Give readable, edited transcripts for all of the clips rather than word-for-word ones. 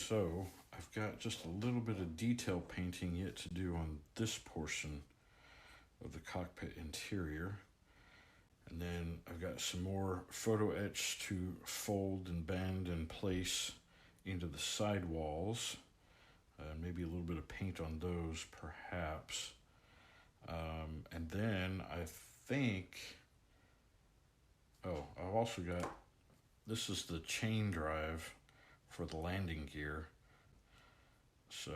So I've got just a little bit of detail painting yet to do on this portion of the cockpit interior. And then I've got some more photo etch to fold and bend and place into the side walls. Maybe a little bit of paint on those, perhaps. And then I think, I've also got, this is the chain drive for the landing gear. So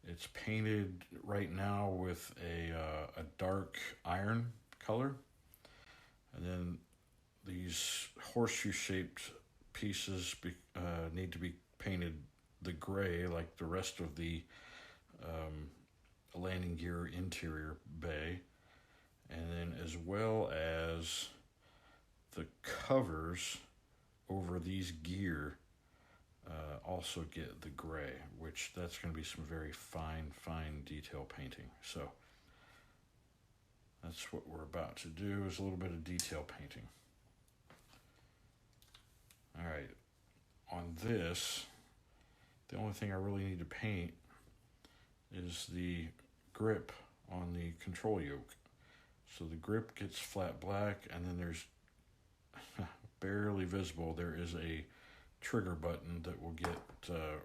it's painted right now with a dark iron color. And then these horseshoe-shaped pieces need to be painted the gray like the rest of the landing gear interior bay. And then as well as the covers over these gear also get the gray, which that's going to be some very fine detail painting. So that's what we're about to do, is a little bit of detail painting. All right, on this, the only thing I really need to paint is the grip on the control yoke. So the grip gets flat black, and then there's barely visible, there is a trigger button that will get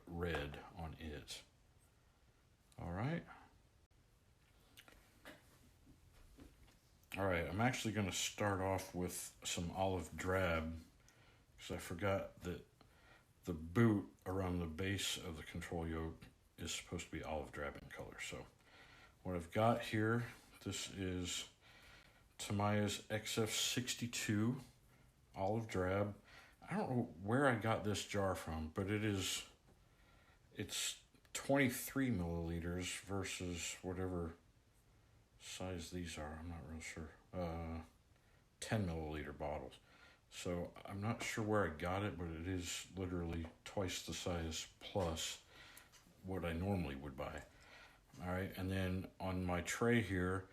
red on it. All right. All right, I'm actually going to start off with some olive drab because I forgot that the boot around the base of the control yoke is supposed to be olive drab in color. So what I've got here, this is Tamiya's XF62 olive drab. I don't know where I got this jar from, but it's 23 milliliters versus whatever size these are. I'm not real sure. 10 milliliter bottles. So I'm not sure where I got it, but it is literally twice the size plus what I normally would buy. All right, and then on my tray here,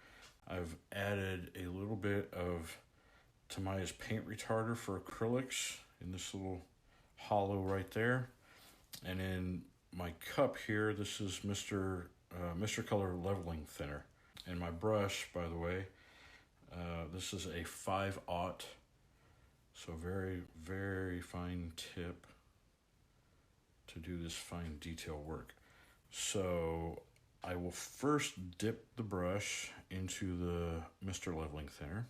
I've added a little bit of Tamiya's paint retarder for acrylics in this little hollow right there. And in my cup here, this is Mr. Color leveling thinner. And my brush, by the way, this is a 5/0, so very fine tip to do this fine detail work. So I will first dip the brush into the Mr. Leveling Thinner,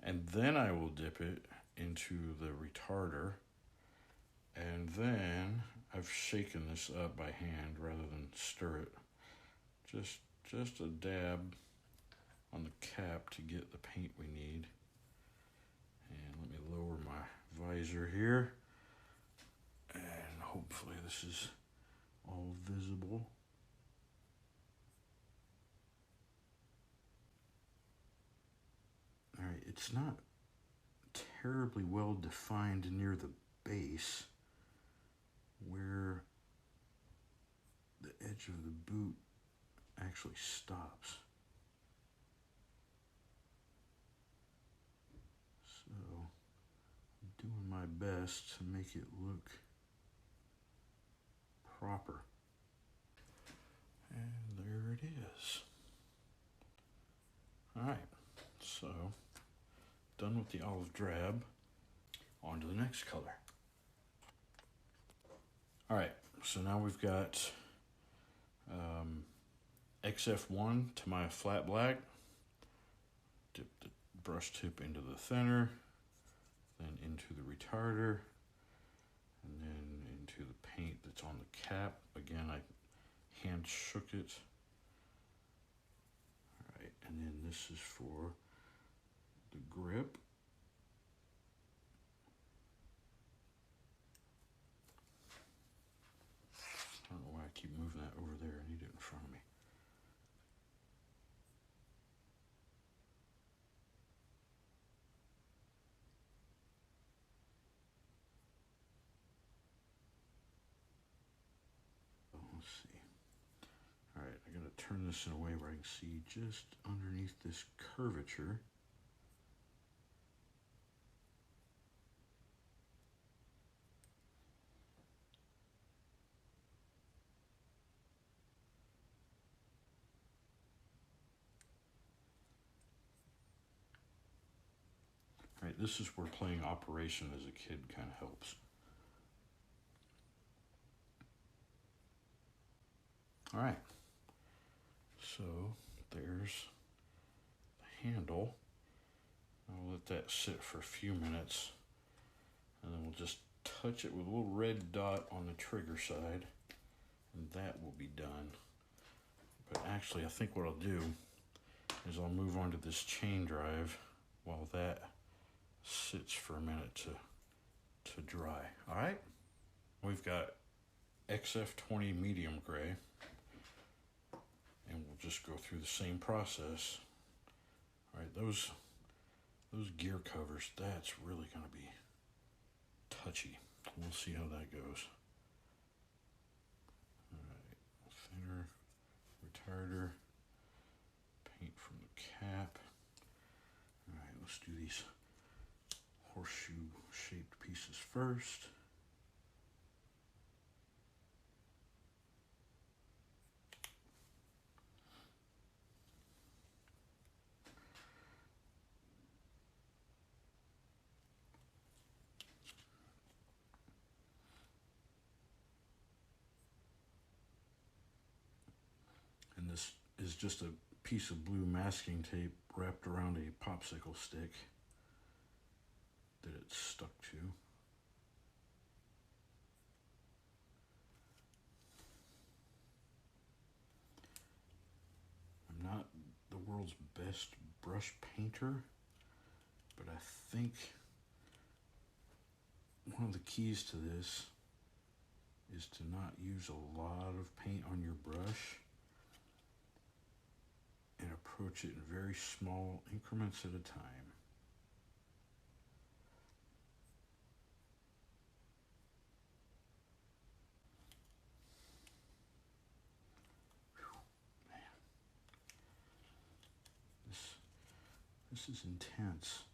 and then I will dip it into the retarder, and then I've shaken this up by hand rather than stir it. Just a dab on the cap to get the paint we need. And let me lower my visor here, and hopefully this is all visible. All right, it's not terribly well defined near the base where the edge of the boot actually stops. So I'm doing my best to make it look proper. And there it is. All right, so done with the olive drab. On to the next color. All right, so now we've got XF1 Tamiya flat black. Dip the brush tip into the thinner, then into the retarder, and then into the paint that's on the cap. Again, I hand shook it. All right, and then this is for the grip. I don't know why I keep moving that over there. I need it in front of me. Let's see. All right, I gotta turn this in a way where I can see just underneath this curvature. right, this is where playing Operation as a kid kind of helps. All right, so there's the handle. I'll let that sit for a few minutes, and then we'll just touch it with a little red dot on the trigger side, and that will be done. But actually, I think what I'll do is I'll move on to this chain drive while that sits for a minute to dry. All right, we've got XF20 medium gray, and we'll just go through the same process. All right, those gear covers, that's really going to be touchy. We'll see how that goes. All right, thinner, retarder, paint from the cap. All right, let's do these horseshoe shaped pieces first. And this is just a piece of blue masking tape wrapped around a popsicle stick that it's stuck to. I'm not the world's best brush painter, but I think one of the keys to this is to not use a lot of paint on your brush and approach it in very small increments at a time. Whew, man. This is intense.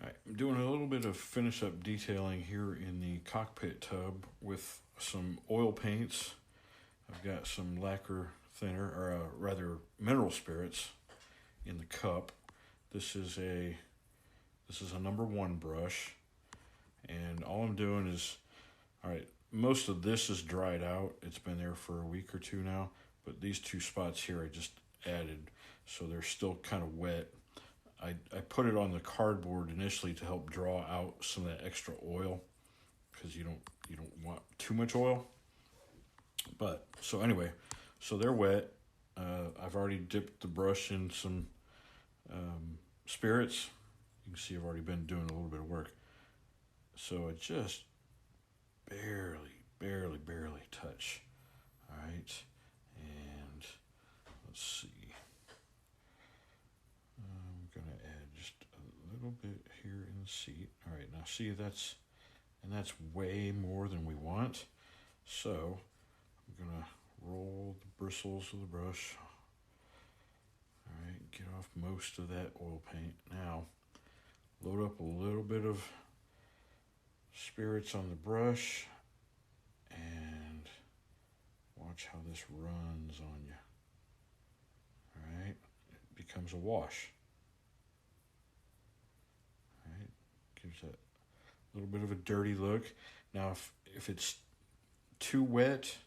All right, I'm doing a little bit of finish up detailing here in the cockpit tub with some oil paints. I've got some lacquer thinner, or rather mineral spirits in the cup. This is a number 1 brush, and all I'm doing is, all right, most of this is dried out. It's been there for a week or two now, but these 2 spots here I just added, so they're still kind of wet. I put it on the cardboard initially to help draw out some of that extra oil, because you don't want too much oil. But so anyway, so they're wet. I've already dipped the brush in some spirits. You can see I've already been doing a little bit of work. So I just barely touch. All right, and let's see. I'm gonna add just a little bit here in the seat. All right, now see that's way more than we want. So I'm gonna roll the bristles of the brush. All right, get off most of that oil paint. Now, load up a little bit of spirits on the brush and watch how this runs on you. All right, it becomes a wash. All right, gives that little bit of a dirty look. Now, if it's too wet,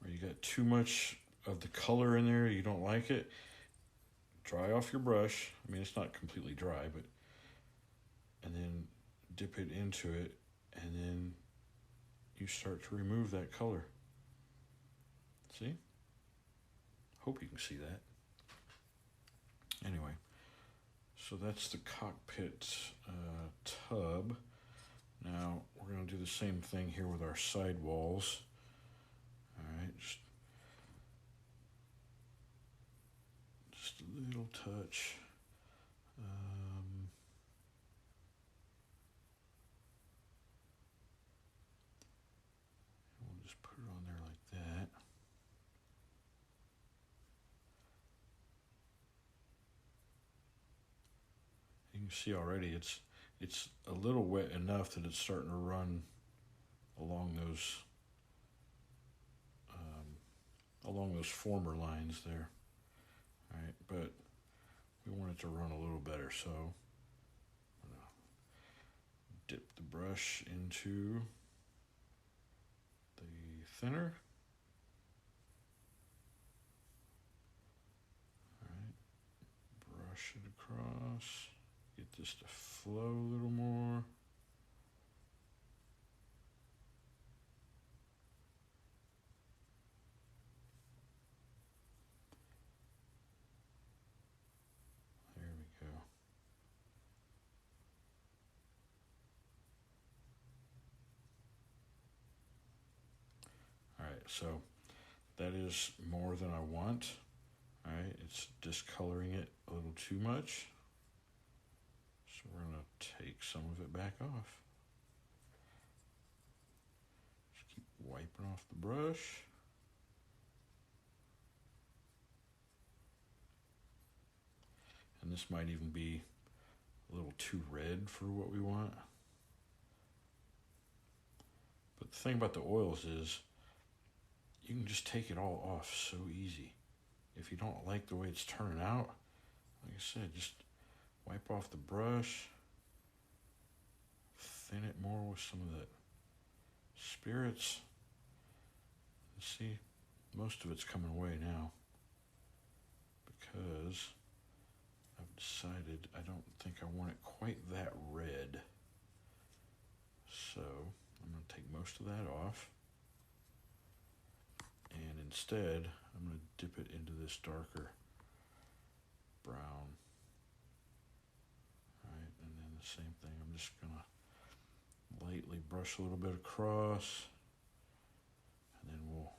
or you got too much of the color in there, you don't like it, dry off your brush. I mean, it's not completely dry, but, and then dip it into it, and then you start to remove that color. See? Hope you can see that. Anyway, so that's the cockpit tub. Now, we're going to do the same thing here with our sidewalls. All right, just a little touch. We'll just put it on there like that. You can see already it's a little wet enough that it's starting to run along those former lines there. All right, but we want it to run a little better. So I'm gonna dip the brush into the thinner. All right, brush it across. Get this to flow a little more. There we go. All right, so that is more than I want. All right, it's discoloring it a little too much. So we're going to take some of it back off. Just keep wiping off the brush. And this might even be a little too red for what we want. But the thing about the oils is you can just take it all off so easy. If you don't like the way it's turning out, like I said, just wipe off the brush, thin it more with some of the spirits. See, most of it's coming away now because I've decided I don't think I want it quite that red. So I'm going to take most of that off. And instead, I'm going to dip it into this darker brown. All right, and then the same thing. I'm just going to lightly brush a little bit across, and then we'll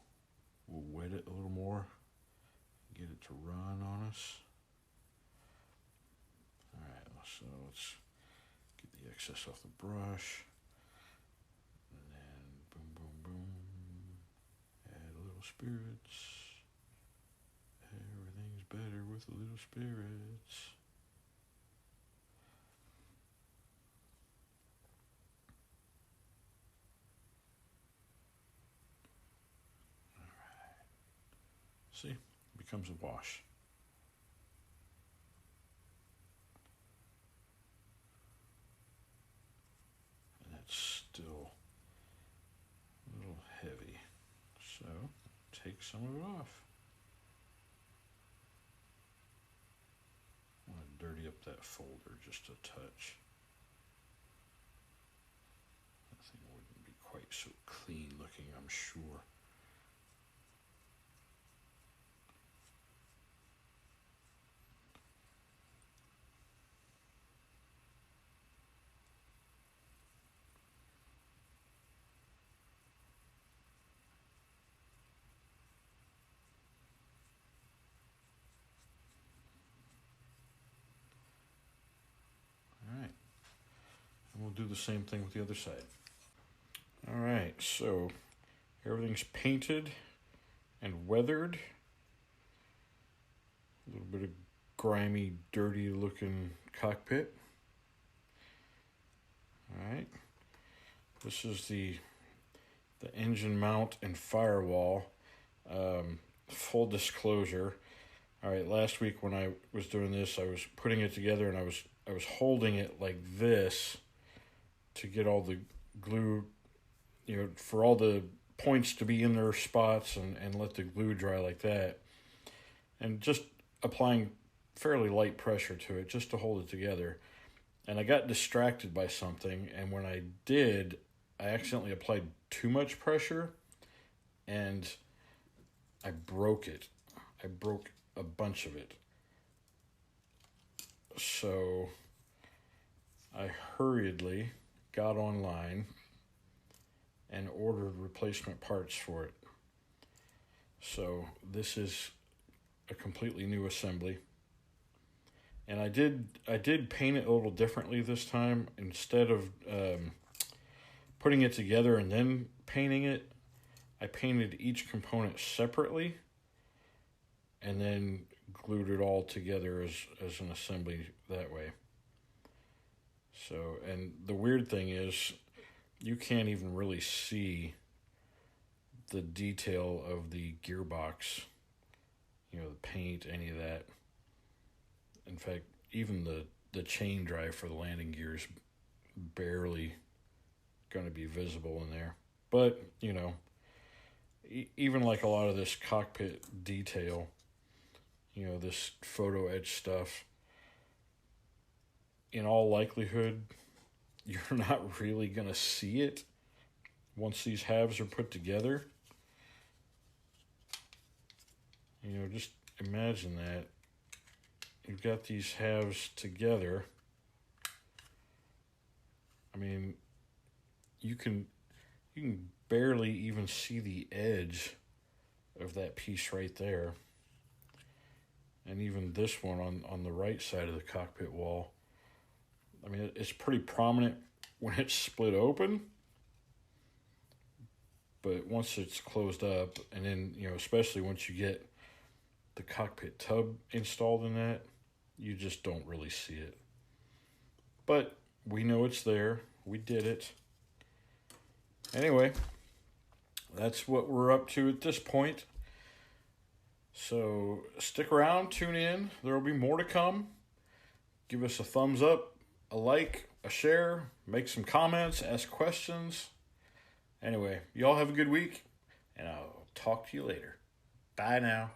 wet it a little more, get it to run on us. All right, so let's get the excess off the brush, and then boom, boom, boom. Add a little spirits. Everything's better with a little spirits. See, it becomes a wash. And that's still a little heavy. So, take some of it off. I want to dirty up that folder just a touch. That thing wouldn't be quite so clean looking, I'm sure. We'll do the same thing with the other side. All right, so everything's painted and weathered. A little bit of grimy, dirty looking cockpit. All right, this is the engine mount and firewall. Full disclosure. All right, last week when I was doing this, I was putting it together and I was holding it like this to get all the glue, for all the points to be in their spots and let the glue dry like that. And just applying fairly light pressure to it just to hold it together. And I got distracted by something, and when I did, I accidentally applied too much pressure, and I broke it. I broke a bunch of it. So I hurriedly got online and ordered replacement parts for it. So this is a completely new assembly. And I did paint it a little differently this time. Instead of putting it together and then painting it, I painted each component separately and then glued it all together as an assembly that way. So, and the weird thing is, you can't even really see the detail of the gearbox, the paint, any of that. In fact, even the chain drive for the landing gear is barely going to be visible in there. But, you know, even like a lot of this cockpit detail, you know, this photo etch stuff, in all likelihood, you're not really going to see it once these halves are put together. You know, just imagine that. You've got these halves together. I mean, you can barely even see the edge of that piece right there. And even this one on the right side of the cockpit wall. I mean, it's pretty prominent when it's split open. But once it's closed up, and then, you know, especially once you get the cockpit tub installed in that, you just don't really see it. But we know it's there. We did it. Anyway, that's what we're up to at this point. So stick around, tune in. There will be more to come. Give us a thumbs up, a like, a share, make some comments, ask questions. Anyway, y'all have a good week, and I'll talk to you later. Bye now.